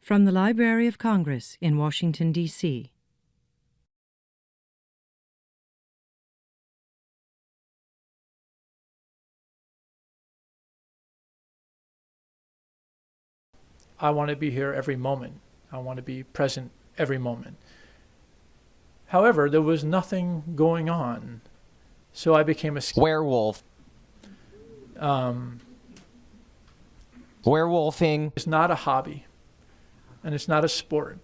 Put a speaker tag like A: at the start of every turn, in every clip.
A: From the Library of Congress in Washington, D.C.
B: I want to be here every moment. I want to be present every moment. However, there was nothing going on, so I became a
C: werewolf. Werewolfing.
B: It's not a hobby, and it's not a sport.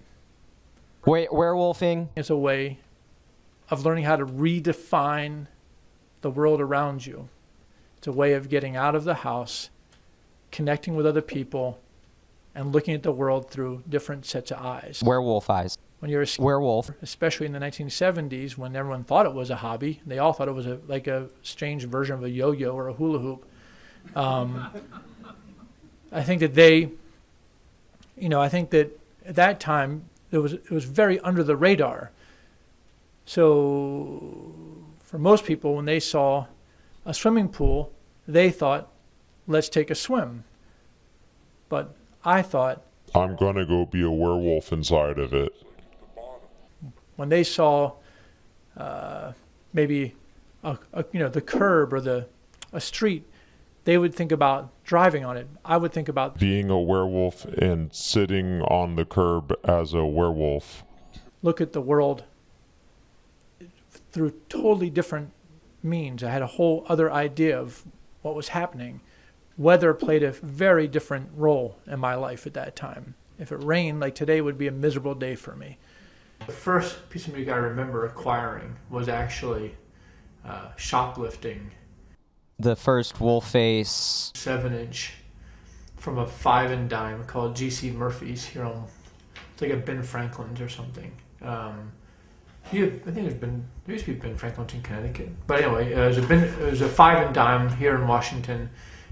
C: Werewolfing.
B: It's a way of learning how to redefine the world around you. It's a way of getting out of the house, connecting with other people, and looking at the world through different sets of eyes.
C: Werewolf eyes.
B: When you're a
C: werewolf,
B: especially in the 1970s, when everyone thought it was a hobby, they all thought it was like a strange version of a yo-yo or a hula hoop. I think that I think that at that time it was very under the radar. So for most people, when they saw a swimming pool, they thought, let's take a swim. But I thought,
D: I'm going to go be a werewolf inside of it.
B: When they saw maybe the curb or a street, they would think about driving on it. I would think about
D: being a werewolf and sitting on the curb as a werewolf.
B: Look at the world through totally different means. I had a whole other idea of what was happening. Weather played a very different role in my life at that time. If it rained, like today would be a miserable day for me. The first piece of music I remember acquiring was actually shoplifting.
C: The first Wolfface
B: 7-inch from a 5 and dime called G.C. Murphy's here on, it's like a Ben Franklin's or something. I think there used to be Ben Franklin's in Connecticut. But anyway, it was a 5 and dime here in Washington,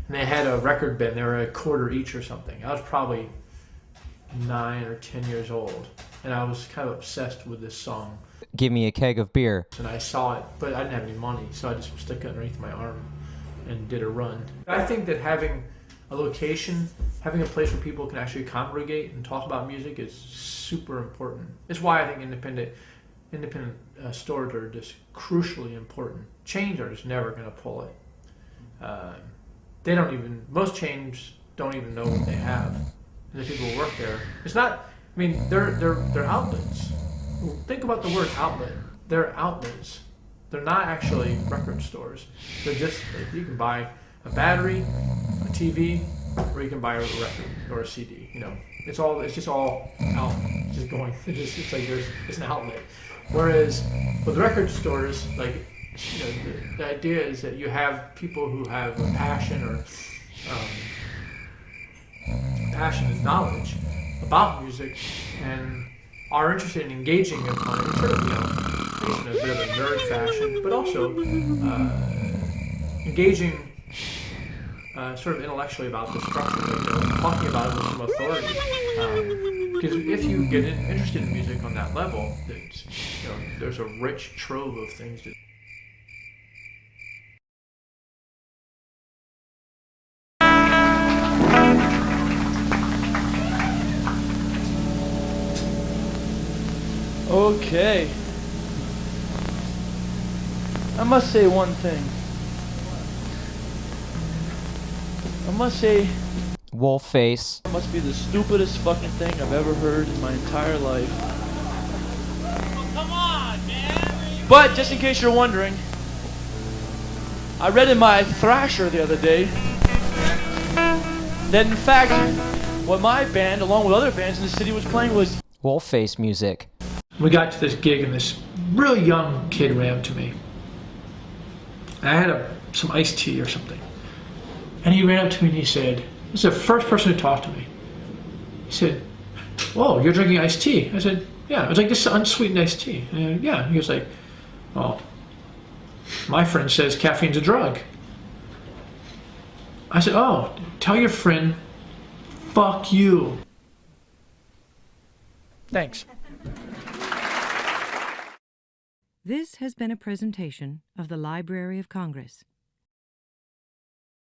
B: and they had a record bin. They were a quarter each or something. I was probably 9 or 10 years old, and I was kind of obsessed with this song.
C: Give me a keg of beer.
B: And I saw it, but I didn't have any money, so I just stuck it underneath my arm and did a run. I think that having a location, having a place where people can actually congregate and talk about music is super important. It's why I think independent stores are just crucially important. Chains are just never going to pull it. Most chains don't even know what they have. And the people who work there, they're outlets. Think about the word outlet. They're outlets. They're not actually record stores. They're just, you can buy a battery, a TV, or you can buy a record or a CD. It's just all out. It's just going. It's like it's an outlet. Whereas with record stores, the idea is that you have people who have a passion or and knowledge about music and are interested in engaging upon it, sort of, in a bit of a nerd fashion, but also engaging sort of intellectually about the structure, talking about it with some authority. Because if you get interested in music on that level, there's a rich trove of things to. Okay. I must say one thing. I must say,
C: Wolfface.
E: It must be the stupidest fucking thing I've ever heard in my entire life.
F: Oh, come on, man!
E: But, just in case you're wondering, I read in my Thrasher the other day that in fact, what my band, along with other bands in the city, was playing was
C: Wolfface music.
B: We got to this gig and this really young kid ran up to me. I had some iced tea or something. And he ran up to me and he said, this is the first person who talked to me. He said, whoa, you're drinking iced tea? I said, yeah. It was like this unsweetened iced tea. And yeah. He was like, well, my friend says caffeine's a drug. I said, oh, tell your friend, fuck you. Thanks.
A: This has been a presentation of the Library of Congress.